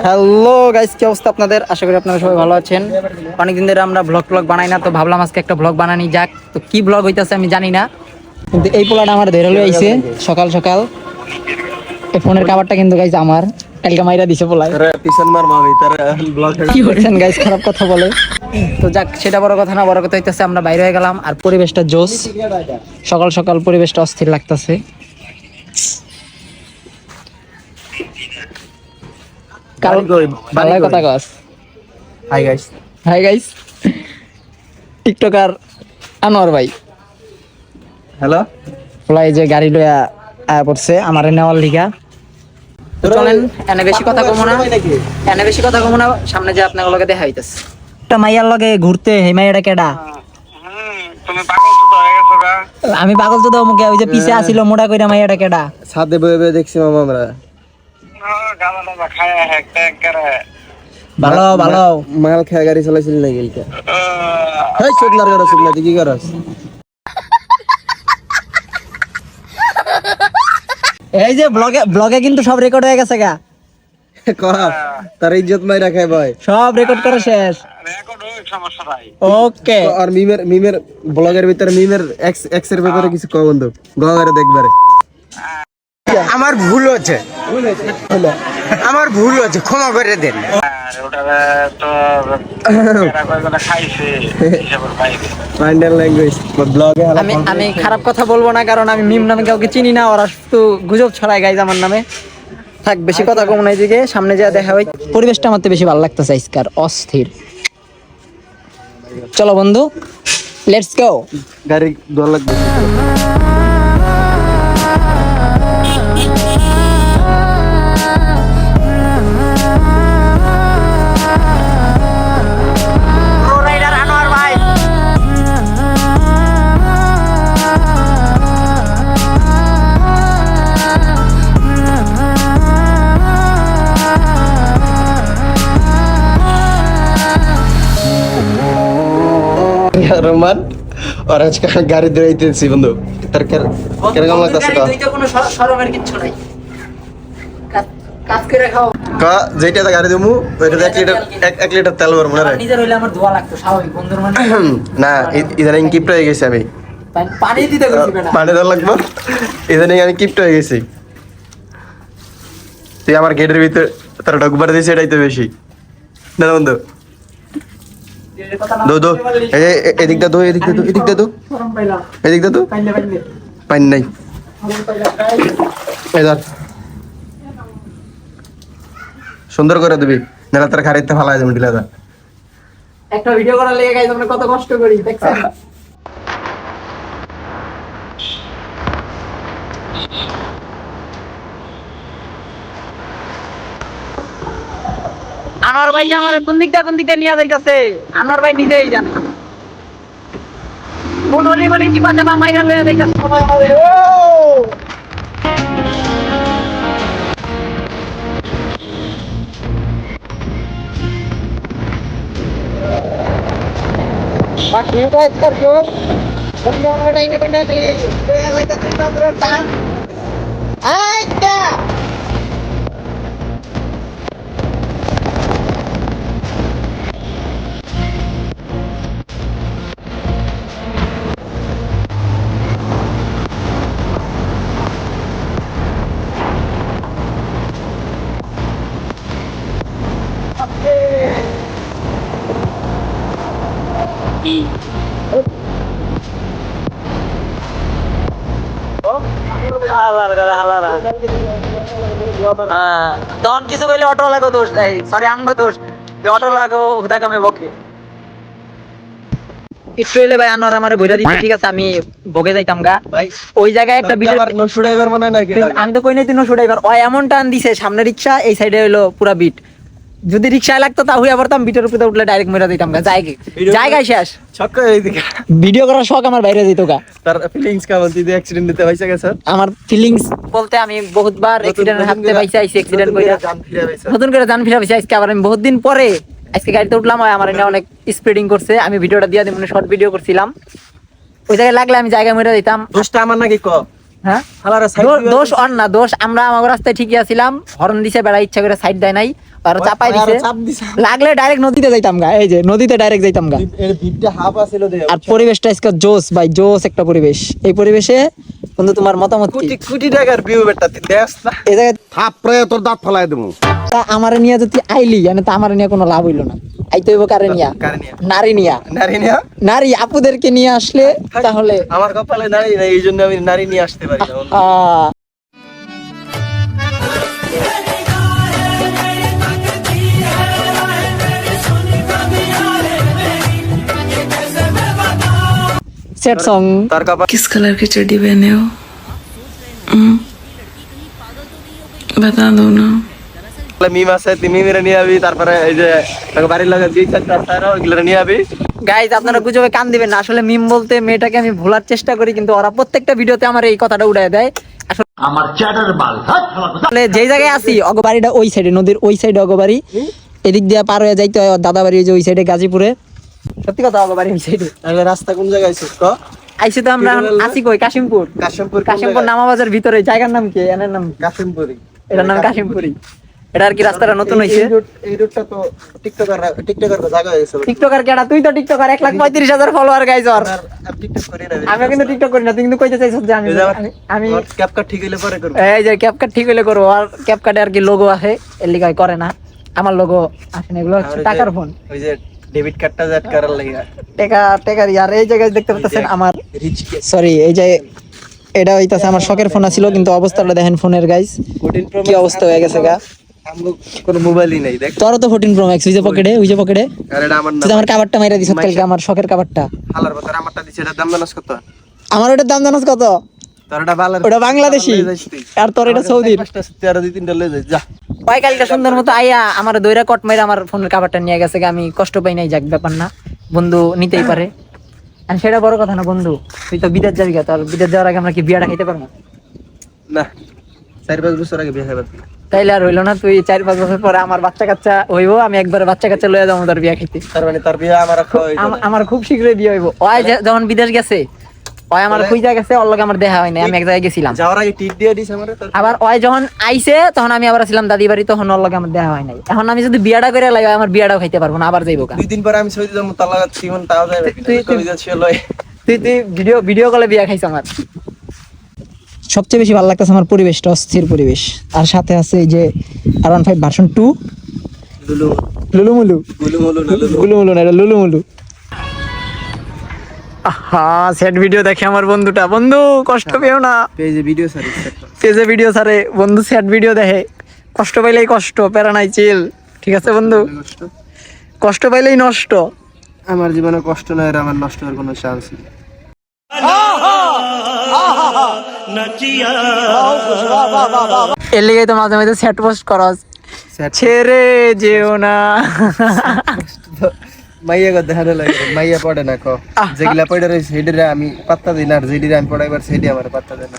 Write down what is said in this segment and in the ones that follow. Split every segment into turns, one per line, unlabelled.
Hello guys, কি অবস্থা আপনাদের? আশা করি আপনারা সবাই ভালো আছেন। অনেকদিন ধরে আমরা ব্লগ বানাই না, তো ভাবলাম আজকে একটা ব্লগ বানানি যাক। তো কি ব্লগ হইতাছে আমি জানি না, কিন্তু এই পোলাটা আমার ধরে লই আইছে সকাল সকাল। এই ফোনের কভারটা কিন্তু গাইস আমার, কালকে মাইরা দিছে পোলাই। কি করছেন গাইস, খারাপ কথা বলে। তো যাক, সেটা বড় কথা না, বড় কথা হইতাছে আমরা বাইরে হয়ে গেলাম আর পরিবেশটা জোস। সকাল সকাল পরিবেশটা অস্থির লাগতাছে। হাই গাইস, টিকটকার আনোয়ার ভাই।
হ্যালো,
ফলাই যে গাড়ি লইয়া আয়া পড়ছে আমারে নেওয়ার লিগা। তো চলেন, এনে বেশি কথা কমো না, সামনে যে আপনার লগে দেখা হইতাছে। একটা মাইয়ার লগে ঘুরতে, হে মাইয়াটা কেডা?
তুমি পাগল তো হয়ে গেছো গা।
আমি পাগল তো মুখে, ওই যে পিছে আসিল মোটা কইরা মাইয়াটা কেডা?
সাথে বয়ে বয়ে দেখছি মামা আমরা।
গালাটা খায় এক করে
ভালো ভালো
মাল খায় গাড়ি চালাইছিল না গেলটা। হেই শুকনার গাড়ি শুকনা কি করছ?
এই যে ব্লগে কিন্তু সব রেকর্ড হয়ে গেছে গা।
তার ইজ্জত মাই রাখায় ভাই,
সব রেকর্ড করা শেষ।
রেকর্ড হই, সমস্যা নাই।
ওকে।
আর মিমের ব্লগের ভিতরে মিমের এক্স এর ব্যাপারে কিছু কও বন্ধু, গঙ্গারে দেখবারে।
আমার ভুল হচ্ছে, ক্ষমা করে দেন।
ওটা তো এরা কয়জনে খাইছে হিসাবের বাইরে।
মাইন্ডার ল্যাঙ্গুয়েজ ব্লগে
আমি খারাপ কথা বলবো না, কারণ আমি মিম নামে কাউকে চিনি না। ওরা শুধু গুজব ছড়ায় গাইজ আমার নামে। থাক, বেশি কথা কম নাই, দিকে সামনে যা দেখা হয়। পরিবেশটা আমার তো বেশি ভালো লাগতেছে আজকার, অস্থির। চলো বন্ধু, লেটস গো।
গাড়ি দোয়া লাগবে। রহমান আর আজকে গাড়ি দৌড়াইতেছি বন্ধু, তার কেরকম লাগতেছে?
কোনো শরমের কিচ্ছু নাই, কাজ করে খাও।
যেটা গাড়ি দেবো ওইটাতে 1 লিটার তেল ভরবো না রে।
নিজের হইলে আমার ধোয়া লাগতো, স্বাভাবিক বন্ধুর মানে।
না, ইদানিং কিপ্ট হয়ে গেছি আমি।
পানি দিতে গেছি বেটা,
পানি দেওয়া লাগবো। ইদানিং আমি কিপ্ট হয়ে গেছি। তুই আমার গেটের ভিতরে তার ঢকবার দিয়েছে, এটাই তো বেশি না বন্ধু। দো এদিকটা দো, এদিকটা দো, এদিকটা দো। পানি নাই, সুন্দর করে দিবি, নাহলে তার খাড়িতে ফালাই দেবেন ঢিলাদা।
একটা ভিডিও করার লেগে গাইজ আমরা কত কষ্ট করি, দেখছেন? আনোয়ার ভাই আমার কোন দিকটা নিয়ে যাইতাছে, আনোয়ার ভাই নিজেই জানে। কোন বলি কি পাতে মাইরা লয়ে যাইতাছে। বাকি কাজ করছো বন্ধু, আমরা ইন্ডিপেন্ডেন্ট আচ্ছা। তখন কিছু কইলে অটো লাগো দোষ নাই, সরি আঙ্গ দোষ, অটো লাগো হুদা কামে বকে। একটু এলে ভাই আনোয়ার আমারে বইরা দিতে, ঠিক আছে? আমি বকে যাইতাম গা ভাই। ওই জায়গায় একটা ভিডিও
নশো ড্রাইভার মনে নাই,
আমি তো কই নাই তুই নশো ড্রাইভার। ওই এমন টান দিছে, সামনে রিক্সা, এই সাইডে হইলো পুরা বিট। যদি রিক্সায় লাগতো তা হইয়া পড়তাম, বিটের উপরে উঠলে ডাইরেক্ট মেরা দিতাম গা। জায়গায় শেষ। ভিডিও করার শখ আমার বাইরে যেত গা।
তার ফিলিংস কেমন? তুই অ্যাক্সিডেন্ট দিতে পাইছা গেছ?
আমার ফিলিংস বলতে আমি বহুতবার অ্যাক্সিডেন্টের হাতে পাইছি, অ্যাক্সিডেন্ট কইরা নতুন করে জান ফিরা পাইছি। আজকে আবার আমি বহুত দিন পরে আজকে গাড়িতে উঠলাম, আমার এনে অনেক স্পিডিং করছে। আমি ভিডিওটা দিয়ে দিই, শর্ট ভিডিও করছিলাম। ওই জায়গায় লাগলে আমি জায়গা মেরে দিতাম।
দোষটা আমার নাকি ক?
হ্যাঁ, দোষ অন না, দোষ আমরা আমার রাস্তায় ঠিকই আছিলাম, হর্ন দিছে, বেড়া ইচ্ছা করে সাইড দেয় নাই। আর চাপাই দিছে, লাগলে ডাইরেক্ট নদীতে যাইতাম গা, এই যে নদীতে ডাইরেক্ট যাইতাম গা।
এর ভিড়টা হাফ আছিল দে।
আর পরিবেশটা আজকে জোস ভাই, জোস একটা পরিবেশ। এই পরিবেশে বন্ধু তোমার মতামত কি?
কোটি কোটি টাকার ভিউ বেটা তুই দেখ না।
এই জায়গায়
থাপড়ে তোর দাঁত ফলাই দেবো।
আমারে নিয়ে যদি আইলি জানে তো আমারে নিয়ে কোনো লাভ হইলো না। আইতে হইব কারে নিয়া?
কারে নিয়া?
নারী নিয়া।
নারী নিয়া?
নারী আপুদেরকে নিয়ে আসলে তাহলে
আমার কপালে নারী নাই, এই জন্য আমি নারী নিয়ে আসতে পারি না।
আহ, सेट सॉन्ग
তার কপালে
किस कलर की चड्डी पहने हो? बता दो ना।
মিম আছে, তুই মিমের নিয়ে আবি। তারপরে এই যে তোকে বাড়ির লাগে দুই চারটা তারা ওইগুলো নিয়ে আবি।
গাইজ আপনারা গুজবে কান দিবেন না। আসলে মিম বলতে মেয়েটাকে আমি ভোলার চেষ্টা করি, কিন্তু ওরা প্রত্যেকটা ভিডিওতে আমার এই কথাটা উড়ায় দেয়। আসলে যেই জায়গায় আছি অগবাড়িটা ওই সাইডে, নদীর ওই সাইডে অগবাড়ি। এদিক দিয়ে পার হয়ে যাইতে হয় দাদা বাড়ি, যে ওই সাইডে গাজীপুরে। সত্যি কথা, অগবাড়ি ওই সাইডে।
তাহলে রাস্তা কোন জায়গায় আছিস ক?
আইসি তো আমরা আছি কই? কাশিমপুর।
কাশিমপুর।
কাশিমপুর নামাবাজার ভিতরে। জায়গার নাম কি? এনার নাম
কাশিমপুরি।
এটার নাম কাশিমপুরি। এটা আর কি রাস্তাটা নতুন হইছে।
এই রুটটা তো টিকটকার জায়গা হয়ে গেছে।
টিকটকার কেডা? তুই তো টিকটকার, 1,35,000 ফলোয়ার গাইজ ওর।
আমি টিকটক করি না।
আমি কিন্তু টিকটক করি না। তুই কিন্তু কইতে চাইছিস যে আমি আমি
ক্যাপকাট ঠিক হইলে পরে করব।
এই যে ক্যাপকাট ঠিক হইলে করবো। আর ক্যাপকাটে আর কি লোগো আছে, এর লিগাই করে না। আমার লোগো আসে না, এগুলো হচ্ছে টাকার ফোন।
ওই যে ডেবিট কার্ডটা জেড করার লাগি
টাকার ইয়ার। এই জায়গায় দেখতে পাচ্ছেন আমার,
রিচ
সরি এই যে এটা হইতাছে আমার শখের ফোন ছিল, কিন্তু অবস্থাটা দেখেন ফোনের গাইজ
14 প্রো
কি অবস্থা হয়ে গেছে গা।
আমগো কোনো মোবাইলই নাই দেখ।
তোর তো 14 প্রো ম্যাক্স ওই যে পকেটে, ওই যে পকেটে।
আর এটা আমার
তুই
না।
তো আমার কাভারটা মাইরা দিছ কালকে, আমার শখের কাভারটা।
হালার কথা আমারটা দিছে, এটা দাম জানাস কত?
আমার ওটার দাম জানোস কত?
তোর এটা বালার।
ওটা বাংলাদেশি আর তোর এটা সৌদির।
13 দুই তিনটা লয়ে যাই যা।
ওই কালকে সুন্দর মতো আইয়া আমার দইরা কট মাইরা আমার ফোনের কাভারটা নিয়ে গেছে গা। আমি কষ্ট পাই নাই, যাক ব্যাপার না, বন্ধু নিতেই পারে। আর সেটা বড় কথা না বন্ধু, তুই তো বিদেশ যাবি গা, তোর বিদেশ যাওয়ার আগে আমরা কি বিয়াটা খাইতে পারবো?
না 4-5 বছর আগে বিয়ে হইবার।
তাইলে আর হইলো না। তুই 4-5 বছর পরে আমার বাচ্চা কাচ্চা হইবো, আমি একবার বাচ্চা কাচ্চা লইয়া যাবো তোর বিয়া খাইতে।
তার মানে তার বিয়ে আমার
আমার খুব শীঘ্রই বিয়ে হইবো। ওই যখন বিদেশ গেছে, ওই আমার খুঁজা গেছে, ওর লগে আমার দেখা হয় নাই। আমি এক জায়গায় গেছিলাম,
যাওয়ার আগে টিপ দিয়ে দিছ আমারে।
আবার ওই যখন আইছে তখন আমি আবার ছিলাম দাদি বাড়ি, তখন ওর লগে আমার দেখা হয় নাই। এখন আমি যদি বিয়াটা করে লাই, আমার বিয়াটাও খাইতে পারবো না, আবার যাইবো কা।
2 দিন পরে আমি সৌদি যাবো, তার লাগা জীবন তাও যাবে।
তুই ভিডিও কলে বিয়া খাইছ আমার। সবচেয়ে বেশি ভালো লাগতেছে আমার পরিবেশটা, অস্থির পরিবেশ। আর সাথে আছে এই যে R15 ভার্সন 2
লুলু
লুলুমুলু।
গুলুমুলু না লুলু।
গুলুমুলু না, এটা লুলুমুলু। আহা, সেট ভিডিও দেখে আমার বন্ধুটা। বন্ধু কষ্ট পেও না,
পেজে ভিডিও সারি
পেজে ভিডিও ছাড়ে বন্ধু, সেট ভিডিও দেখে। কষ্ট পাইলেই কষ্ট, প্যারা নাই, চিল। ঠিক আছে বন্ধু, কষ্ট পাইলেই নষ্ট।
আমার জীবনে কষ্ট নাই, আর আমার নষ্ট হওয়ার কোনো চান্স নেই।
এর লিগে তো মাঝে মাঝে সেট পোস্ট করস, ছেড়ে যেও না।
মাইয়া গো দেখানো লাগে, মাইয়া পড়ে না ক। যেগুলা পড়ে রয়েছে সেটিরে আমি পাত্তা দিই না, আর যেটিরে আমি পড়াইবার সেটি আমার পাত্তা দেয় না।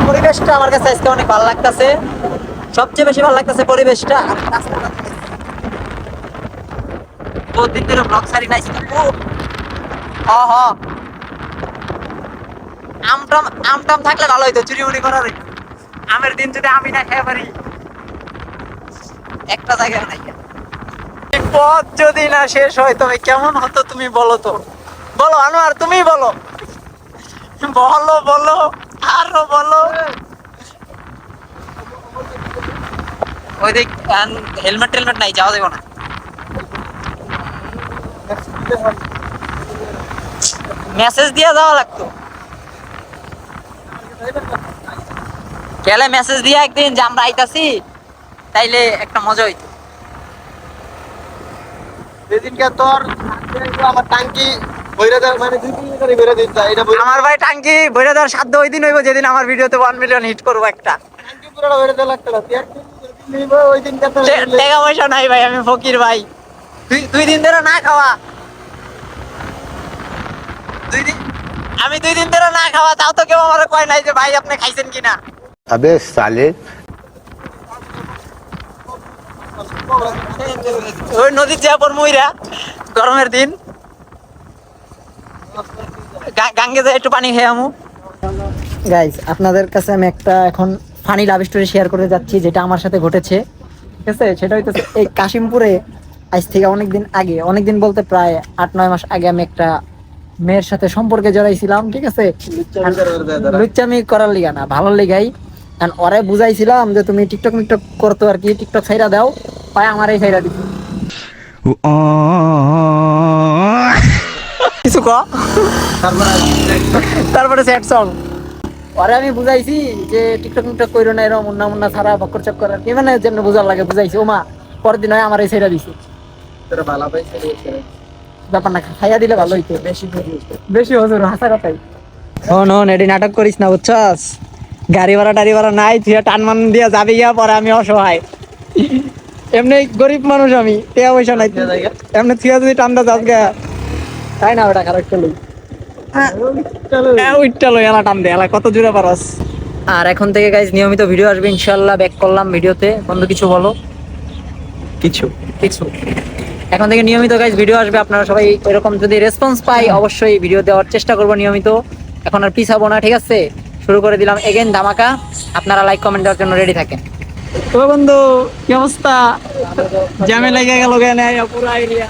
পরিবেশটা আমার কাছে আজকে অনেক ভালো লাগতেছে। সবচেয়ে বেশি ভালো লাগতেছে পরিবেশটা। আর রাস্তাটা বহুত দিন ধরে ব্লগ সারি নাই। আমটাম থাকলে ভালো হইতো, চুরি মুড়ি করার। আমের দিন যদি আমি না খেয়ে পারি, একটা জায়গায় নাই। পথ যদি না শেষ হয় তবে কেমন হতো তুমি বলো তো? বলো আনোয়ার, তুমি বলো, বলো বলো আরো বলো। ওই দেখ হেলমেট টেলমেট নাই, যাওয়া দেবো না। মেসেজ দিয়ে যাওয়া লাগতো, গেলে মেসেজ দিয়ে একদিন যে আমরা আইতাছি, তাইলে একটা মজা হইতো।
সেদিনকে তোর আমার টাঙ্কি বইরা দাও মানে 2-3 করে বেরা দিতা এটা বইরা
আমার ভাই টাঙ্কি ভরে দেওয়ার সাধ্য ওই দিন হইব যেদিন আমার ভিডিওতে 1 মিলিয়ন হিট করবো একটা।
টাঙ্কি পুরোটা বেরা দেওয়া লাগতো না নিব ওই দিন কত
টাকা পয়সা নাই ভাই, আমি ফকির ভাই। দুই দিন ধরে না খাওয়া, আমি 2 দিন ধরে না খাওয়া, তাও তো কেউ আমার কয় নাই যে ভাই আপনি খাইছেন কিনা।
अबे साले
ওই নদীর চেয়াপর মইরা গরমের দিন গাঙ্গে যায় একটু পানি খেয়ে আমু। গাইস আপনাদের কাছে আমি একটা এখন ফানি লাভ স্টোরি শেয়ার করে যাচ্ছি, যেটা আমার সাথে ঘটেছে। ঠিক আছে, সেটা হইতেছে এই কাশিমপুরে আজ থেকে অনেকদিন বলতে প্রায় 8-9 মাস আগে আমি একটা মেয়ের সাথে সম্পর্কে জড়াইছিলাম। ঠিক আছে, লুচ্চামি করার লিগা না, ভালোর লিগাই। ওরে বুঝাইছিলাম যে তুমি টিকটক মিকটক করতো আর কি, টিকটক ছাইরা দাও, পায় আমার এই ছাইরা দিচ্ছি কিছু ক। তারপরে স্যাড সং ওরে আমি বুঝাইছি যে টিকটক মিকটক কইরো না, এরকম মুন্না মুন্না ছাড়া বক্কর চক্কর আর কি, মানে যেন বুঝার লাগে বুঝাইছি। ওমা পরের দিন হয় আমার এই ছাইরা দিছে।
তোরা ভালো পাইছিস
ব্যাপার না, খাইয়া দিলে ভালো হইতো। বেশি হজুর হাসা কথাই। হন এটি নাটক করিস না, বুঝছস? গাড়ি ভাড়া টাড়ি ভাড়া নাই, তুই টান মান দিয়া যাবি গিয়া, পরে আমি অসহায়। এমনি গরিব মানুষ আমি, টাকা পয়সা নাই, এমনি তুই যদি টানটা যাস গা, তাই না? ওটা খারাপ চলো উইটালো এলা টান দে, এলা কত জোরে পারস। আর এখন থেকে গাইজ নিয়মিত ভিডিও আসবে ইনশাআল্লাহ। ব্যাক করলাম ভিডিওতে, বন্ধু কিছু বলো। কিছু এখন থেকে নিয়মিত গাইজ ভিডিও আসবে। আপনারা সবাই এরকম যদি রেসপন্স পাই অবশ্যই ভিডিও দেওয়ার চেষ্টা করবো নিয়মিত। এখন আর পিছাবো না, ঠিক আছে? শুরু করে দিলাম এগেন ধামাকা। আপনারা লাইক কমেন্ট দেওয়ার জন্য রেডি থাকেন। তো বন্ধু কি অবস্থা? জ্যামে লেগে গেল গেলে পুরো এরিয়া।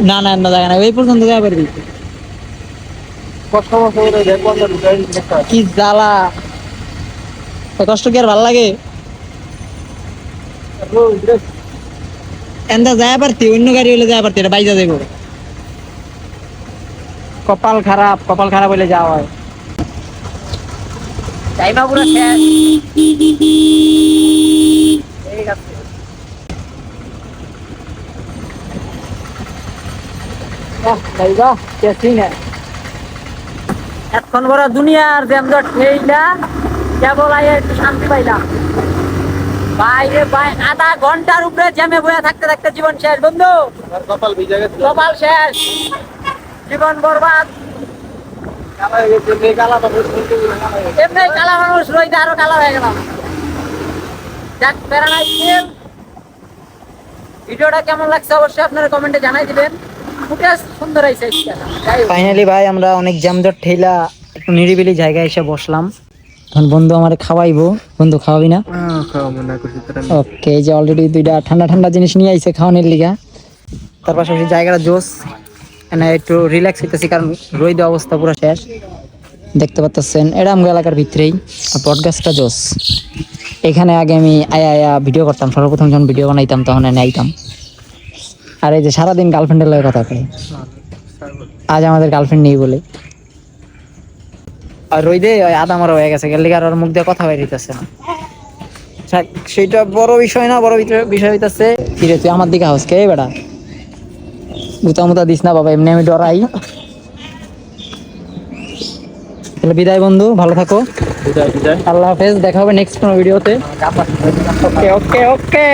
না না না জায়গা নাই, ওই পর্যন্ত যাওয়া পারবি। কি জ্বালা, কষ্ট কি আর ভাল লাগে? এন্দা যায় পারতি, অন্য গাড়ি হইলে যায় পারতি, এটা বাইজা যাইব। কপাল খারাপ হইলে যাওয়া হয়। টাইমা পুরো শেষ। ঠিক আছে, এখন বড় দুনিয়ার জ্যামজট ঠেইলা কেবল আইয়া একটু শান্তি পাইলাম। বাইরে আধা ঘন্টার উপরে জ্যামে বয়া থাকতে থাকতে জীবন শেষ বন্ধু।
কপাল ভিজা গেছে,
কপাল শেষ, জীবন বরবাদ। এমনি কালা মানুষ রইতে আরো কালা হয়ে গেলাম। যাক, প্যারা নাই। ভিডিওটা কেমন লাগছে অবশ্যই আপনারা কমেন্টে জানাই দিবেন। ফুটেজ সুন্দর হয়েছে। ফাইনালি ভাই আমরা অনেক জ্যামজট ঠেলা একটু নিরিবিলি জায়গায় এসে বসলাম। এখন বন্ধু আমারে খাওয়াইবো। বন্ধু খাওয়াবি না?
খাওয়া মনে করছি তোরা।
ওকে, যে অলরেডি 2টা ঠান্ডা ঠান্ডা জিনিস নিয়ে আইছে খাওয়ানোর লিগা। তার পাশাপাশি জায়গাটা জোস, এখানে একটু রিল্যাক্স হইতেছি কারণ রোদ অবস্থা পুরো শেষ। দেখতে পাচ্ছেন এটা আমগো এলাকার ভিতরেই পডকাস্টটা জোস। এখানে আগে আমি আয়া ভিডিও করতাম, সর্বপ্রথম যখন ভিডিও বানাইতাম তখন এনে আইতাম। আর এই যে সারাদিন গার্লফ্রেন্ডের লগে কথা কই, আজ আমাদের গার্লফ্রেন্ড নেই বলে। আর রইদে আদা মারা হয়ে গেছে, গেলে আর ওর মুখ দিয়ে কথা বেরিতেছে না। সেটা বড় বিষয় না, বড় বিষয় হইতেছে কি রে তুই আমার দিকে হাউস কে বেটা, গুতা মুতা দিস না বাবা, এমনি আমি ডরাই। তাহলে বিদায় বন্ধু, ভালো থাকো। আল্লাহ হাফেজ, দেখা হবে নেক্সট কোনো ভিডিওতে। ওকে ওকে ওকে।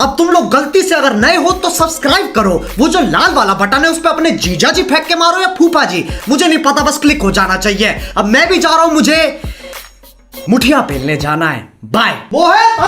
अब तुम लोग गलती से अगर नए हो तो सब्सक्राइब करो, वो जो लाल वाला बटन है उस पर अपने जीजा जी फेंक के मारो या फूफा जी, मुझे नहीं पता, बस क्लिक हो जाना चाहिए। अब मैं भी जा रहा हूं, मुझे मुठिया पेलने जाना है। बाय। वो है